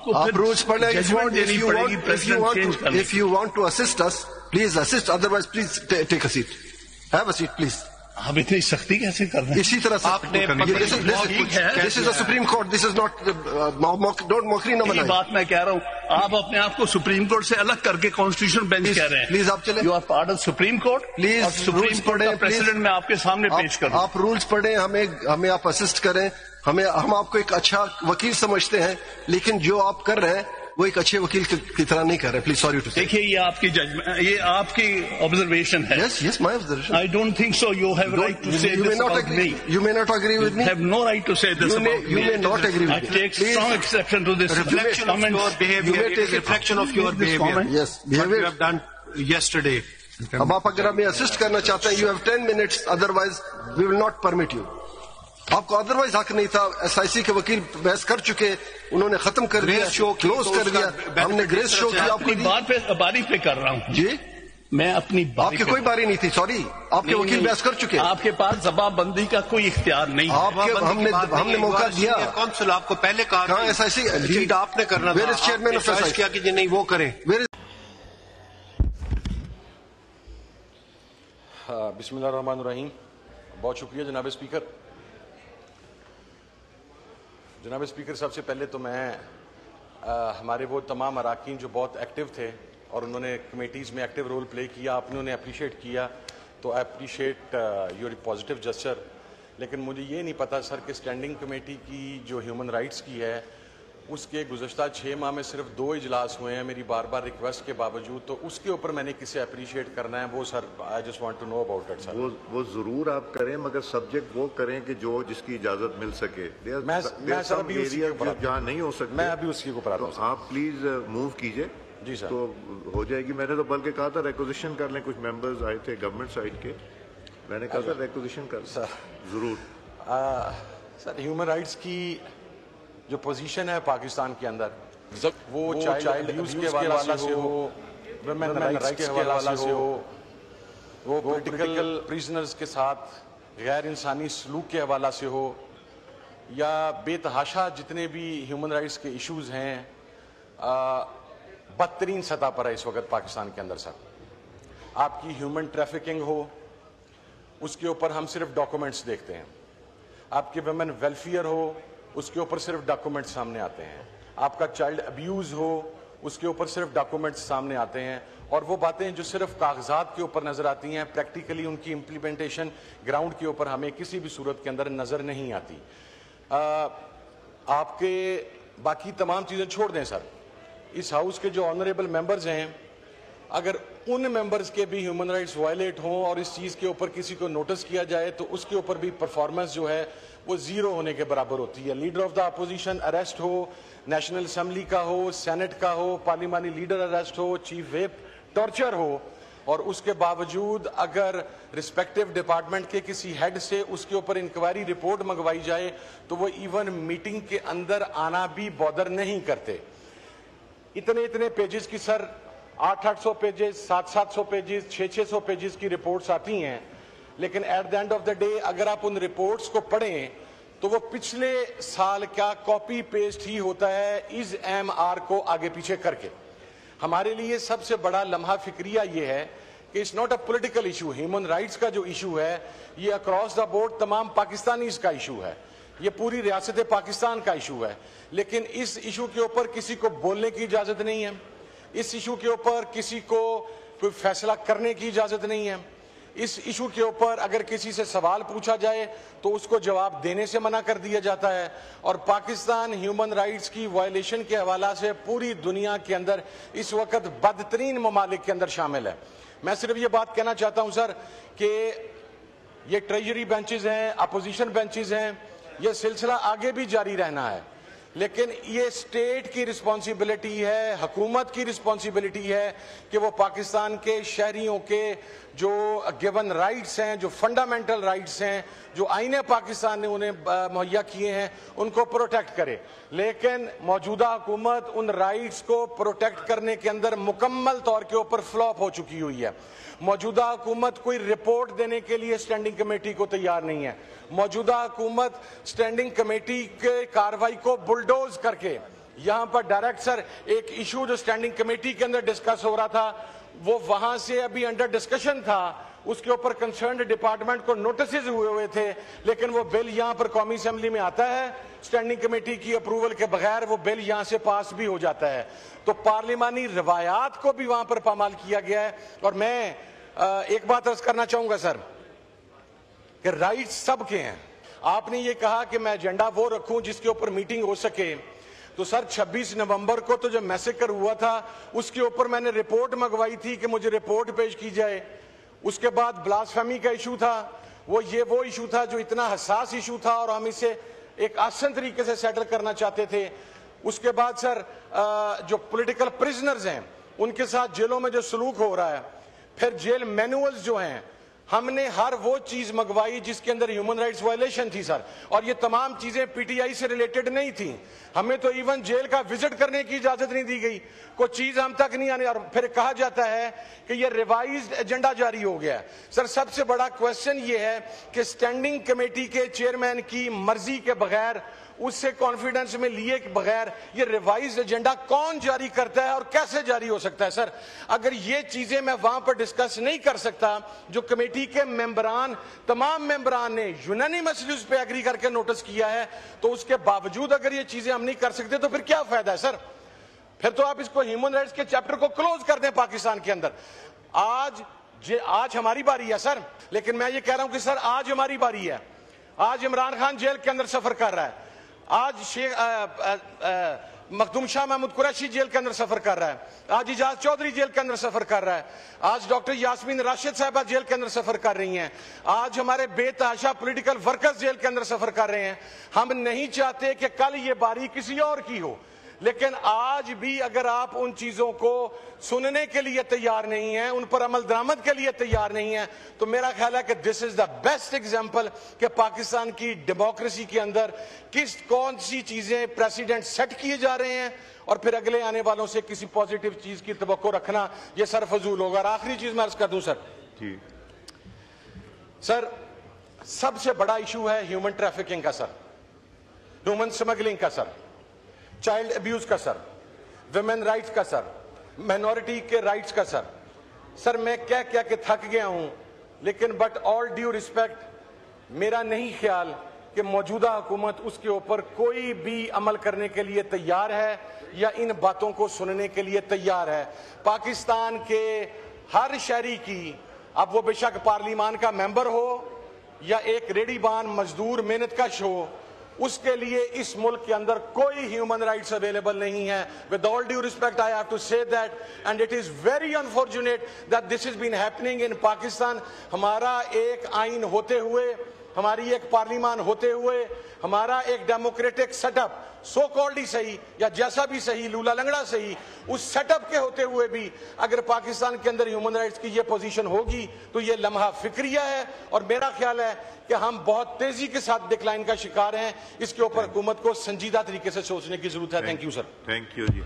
आपको आप रूल्स पढ़ने जजमेंट देनी पड़ेगी प्रेसिडेंट चेंज करने। If you want to assist us, please assist. Otherwise, please take a seat. Have a seat, please. आप इतनी सख्ती कैसे कर रहे हैं? इसी तरह से this is the Supreme Court. This is not don't mockery no बनाएं। बात मैं कह रहा हूँ, आप अपने आप को सुप्रीम कोर्ट से अलग करके कॉन्स्टिट्यूशन बेंच कह रहे हैं। प्लीज आप चले। You are part of supreme court. Please supreme court का प्रेसिडेंट मैं आपके सामने पेश करूँ। आप रूल्स पढ़ें, हमें आप असिस्ट करें। हम आपको एक अच्छा वकील समझते हैं, लेकिन जो आप कर रहे हैं वो एक अच्छे वकील की तरह नहीं कर रहे। प्लीज सॉरी टू से। देखिए ये आपकी जजमेंट, ये आपकी ऑब्जर्वेशन है। Yes, my observation. I don't think so. You have right to say this about me. You may not agree with me. You have no right to say this about me. You may not agree with me. I take strong exception to this. Reflection of your behavior. It is reflection of your behavior. Yes, behavior. What you have done yesterday. अब आप अगर हमें assist करना चाहते हैं, you have 10 minutes. Otherwise, we will not permit you. आपको otherwise हक नहीं था। SIC के वकील बहस कर चुके, उन्होंने खत्म कर दिया, क्लोज कर दिया। हमने ग्रेस शो की आपकी बारी पे कर रहा हूँ जी। मैं अपनी आपकी कोई बारी नहीं थी, सॉरी। आपके वकील बहस कर चुके। आपके पास जवाबबंदी का कोई इख्तियार नहीं। हमने मौका दिया। काउंसिल आपको पहले कहा कहाँ SIC लीड आपने करना था। चेयरमैन ऑफ SIC किया कि नहीं वो करें। बिस्मिल्लाहिर्रहमानिर्रहीम। बहुत शुक्रिया जनाब स्पीकर। जनाब स्पीकर, सबसे पहले तो मैं हमारे वो तमाम अराकीन जो बहुत एक्टिव थे और उन्होंने कमेटीज़ में एक्टिव रोल प्ले किया, आपने उन्हें अप्रिशिएट किया, तो I appreciate your positive gesture. लेकिन मुझे ये नहीं पता सर कि स्टैंडिंग कमेटी की जो ह्यूमन राइट्स की है उसके गुज़श्ता 6 माह में सिर्फ 2 इजलास हुए हैं मेरी बार बार रिक्वेस्ट के बावजूद, तो उसके ऊपर मैंने किसे अप्रिशिएट करना है वो sir I just want to know about it sir. वो जरूर आप करें, मगर सब्जेक्ट वो करें कि जो जिसकी इजाजत मिल सके। मैं सर अभी जहाँ नहीं हो सकते, मैं अभी उसकी ऊपर आता हूँ। आप प्लीज मूव कीजिए जी सर, तो हो जाएगी। मैंने तो बल्कि कहा था रिक्वेजिशन कर लें, कुछ मेंबर्स आए थे गवर्नमेंट साइड के, मैंने कहा था रिक्वेजिशन कर सर जरूर। सर ह्यूमन राइट्स की जो पोजीशन है पाकिस्तान के अंदर, वो चाइल्ड अब्यूज के हवाले से हो, वुमेन राइट्स के हवाले से हो, वो पॉलिटिकल प्रिजनर्स के साथ गैर इंसानी सलूक के हवाला से हो, या बेतहाशा जितने भी ह्यूमन राइट्स के इश्यूज हैं बदतरीन सतह पर है इस वक्त पाकिस्तान के अंदर सर। आपकी ह्यूमन ट्रैफिकिंग हो, उसके ऊपर हम सिर्फ डॉक्यूमेंट्स देखते हैं। आपके वुमेन वेलफेयर हो, उसके ऊपर सिर्फ डॉक्यूमेंट्स सामने आते हैं। आपका चाइल्ड अब्यूज हो, उसके ऊपर सिर्फ डॉक्यूमेंट्स सामने आते हैं। और वो बातें जो सिर्फ कागजात के ऊपर नजर आती हैं, प्रैक्टिकली उनकी इम्प्लीमेंटेशन ग्राउंड के ऊपर हमें किसी भी सूरत के अंदर नजर नहीं आती। आपके बाकी तमाम चीजें छोड़ दें सर, इस हाउस के जो ऑनरेबल मेंबर्स हैं, अगर उन मेंबर्स के भी ह्यूमन राइट्स वायलेट हों और इस चीज़ के ऊपर किसी को नोटिस किया जाए तो उसके ऊपर भी परफॉर्मेंस जो है वो जीरो होने के बराबर होती है। Leader of the opposition arrest हो, नेशनल असेंबली का हो, सेनेट का हो, पार्लिमानी लीडर अरेस्ट हो, चीफ व्हिप टॉर्चर हो, और उसके बावजूद अगर रिस्पेक्टिव डिपार्टमेंट के किसी हेड से उसके ऊपर इंक्वायरी रिपोर्ट मंगवाई जाए तो वो इवन मीटिंग के अंदर आना भी बॉदर नहीं करते। इतने पेजेस की सर 800 पेजेस, 700 पेजेस, 600 पेजेस की रिपोर्ट्स आती हैं, लेकिन at the end of the day अगर आप उन रिपोर्ट्स को पढ़ें तो वो पिछले साल का कॉपी पेस्ट ही होता है इस MR को आगे पीछे करके। हमारे लिए सबसे बड़ा लम्हा फिक्रिया ये है कि it's not a political issue. Human rights का जो इशू है ये अक्रॉस द बोर्ड तमाम पाकिस्तानीज का इशू है, ये पूरी रियासत पाकिस्तान का इशू है। लेकिन इस इशू के ऊपर किसी को बोलने की इजाजत नहीं है, इस इशू के ऊपर किसी को कोई फैसला करने की इजाजत नहीं है। इस इशू के ऊपर अगर किसी से सवाल पूछा जाए तो उसको जवाब देने से मना कर दिया जाता है। और पाकिस्तान ह्यूमन राइट्स की वायलेशन के हवाला से पूरी दुनिया के अंदर इस वक्त बदतरीन ममालिक के अंदर शामिल है। मैं सिर्फ ये बात कहना चाहता हूं सर कि ये ट्रेजरी बेंचेस हैं, अपोजिशन बेंचेस हैं, ये सिलसिला आगे भी जारी रहना है, लेकिन ये स्टेट की रिस्पॉन्सिबिलिटी है, हुकूमत की रिस्पॉन्सिबिलिटी है कि वो पाकिस्तान के शहरियों के जो गिवन राइट्स हैं, जो फंडामेंटल राइट्स हैं, जो आईने पाकिस्तान ने उन्हें मुहैया किए हैं, उनको प्रोटेक्ट करे। लेकिन मौजूदा हुकूमत उन राइट्स को प्रोटेक्ट करने के अंदर मुकम्मल तौर के ऊपर फ्लॉप हो चुकी हुई है। मौजूदा हुकूमत कोई रिपोर्ट देने के लिए स्टैंडिंग कमेटी को तैयार नहीं है। मौजूदा हुकूमत स्टैंडिंग कमेटी के कार्रवाई को बुलडोज करके यहां पर डायरेक्ट सर एक इशू जो स्टैंडिंग कमेटी के अंदर डिस्कस हो रहा था वो वहां से अभी अंडर डिस्कशन था, उसके ऊपर कंसर्न्ड डिपार्टमेंट को नोटिस हुए थे, लेकिन वो बिल यहां पर कौमी असेंबली में आता है, स्टैंडिंग कमेटी की अप्रूवल के बगैर वो बिल यहां से पास भी हो जाता है। तो पार्लिमानी रवायात को भी वहां पर पामाल किया गया है। और मैं एक बात अर्ज करना चाहूंगा सर कि राइट्स सबके हैं। आपने ये कहा कि मैं एजेंडा वो रखूं जिसके ऊपर मीटिंग हो सके, तो सर 26 नवंबर को तो जो मैसेकर हुआ था उसके ऊपर मैंने रिपोर्ट मंगवाई थी कि मुझे रिपोर्ट पेश की जाए। उसके बाद ब्लास्फेमी का इशू था, वो इशू था जो इतना हसास इशू था और हम इसे एक आसान तरीके से सेटल करना चाहते थे। उसके बाद सर जो पॉलिटिकल प्रिजनर्स हैं उनके साथ जेलों में जो सलूक हो रहा है, फिर जेल मैनुअल्स जो हैं, हमने हर वो चीज मंगवाई जिसके अंदर ह्यूमन राइट्स वायलेशन थी सर, और ये तमाम चीजें पीटीआई से रिलेटेड नहीं थी। हमें तो इवन जेल का विजिट करने की इजाजत नहीं दी गई, कोई चीज हम तक नहीं आने, और फिर कहा जाता है कि ये रिवाइज्ड एजेंडा जारी हो गया। सर सबसे बड़ा क्वेश्चन ये है कि स्टैंडिंग कमेटी के चेयरमैन की मर्जी के बगैर, उससे कॉन्फिडेंस में लिए के बगैर ये रिवाइज्ड एजेंडा कौन जारी करता है और कैसे जारी हो सकता है? सर अगर ये चीजें मैं वहां पर डिस्कस नहीं कर सकता, जो कमेटी के मेंबरान, तमाम मेंबरान ने यूनानिमसली उस पर एग्री करके नोटिस किया है, तो उसके बावजूद अगर ये चीजें हम नहीं कर सकते तो फिर क्या फायदा है सर? फिर तो आप इसको ह्यूमन राइट्स के चैप्टर को क्लोज कर दें पाकिस्तान के अंदर। आज हमारी बारी है सर, लेकिन मैं ये कह रहा हूं कि सर आज हमारी बारी है। आज इमरान खान जेल के अंदर सफर कर रहा है, आज मखदूम शाह महमूद कुरैशी जेल के अंदर सफर कर रहा है, आज इजाज चौधरी जेल के अंदर सफर कर रहा है, आज डॉक्टर यास्मीन राशिद साहिबा जेल के अंदर सफर कर रही हैं, आज हमारे बेतहाशा पॉलिटिकल वर्कर्स जेल के अंदर सफर कर रहे हैं। हम नहीं चाहते कि कल ये बारी किसी और की हो, लेकिन आज भी अगर आप उन चीजों को सुनने के लिए तैयार नहीं है, उन पर अमल दरामद के लिए तैयार नहीं है, तो मेरा ख्याल है कि this is the best example कि पाकिस्तान की डेमोक्रेसी के अंदर कौन सी चीजें प्रेसिडेंट सेट किए जा रहे हैं और फिर अगले आने वालों से किसी पॉजिटिव चीज की तवक्को रखना यह सरफजूल होगा। और आखिरी चीज मैं अर्ज कर दूं सर सबसे बड़ा इशू है ह्यूमन ट्रैफिकिंग का सर, ह्यूमन स्मगलिंग का सर, चाइल्ड अब्यूज का सर, विमेन राइट्स का सर, माइनॉरिटी के राइट्स का सर। सर मैं कह के थक गया हूं, लेकिन बट ऑल ड्यू रिस्पेक्ट मेरा नहीं ख्याल कि मौजूदा हुकूमत उसके ऊपर कोई भी अमल करने के लिए तैयार है या इन बातों को सुनने के लिए तैयार है। पाकिस्तान के हर शहरी की, अब वो बेशक पार्लिमान का मेंबर हो या एक रेडीबान मजदूर मेहनतकश हो, उसके लिए इस मुल्क के अंदर कोई ह्यूमन राइट्स अवेलेबल नहीं है। With all due respect I have to say that, and it is very unfortunate that this is been happening in Pakistan. हमारा एक आइन होते हुए, हमारी एक पार्लिमान होते हुए, हमारा एक डेमोक्रेटिक सेटअप, सो कॉल्ड ही सही या जैसा भी सही, लूला लंगड़ा सही, उस सेटअप के होते हुए भी अगर पाकिस्तान के अंदर ह्यूमन राइट्स की ये पोजीशन होगी तो ये लम्हा फिक्रिया है। और मेरा ख्याल है कि हम बहुत तेजी के साथ डिक्लाइन का शिकार हैं। इसके ऊपर हुकूमत को संजीदा तरीके से सोचने की जरूरत है। Thank you sir. Thank you ji.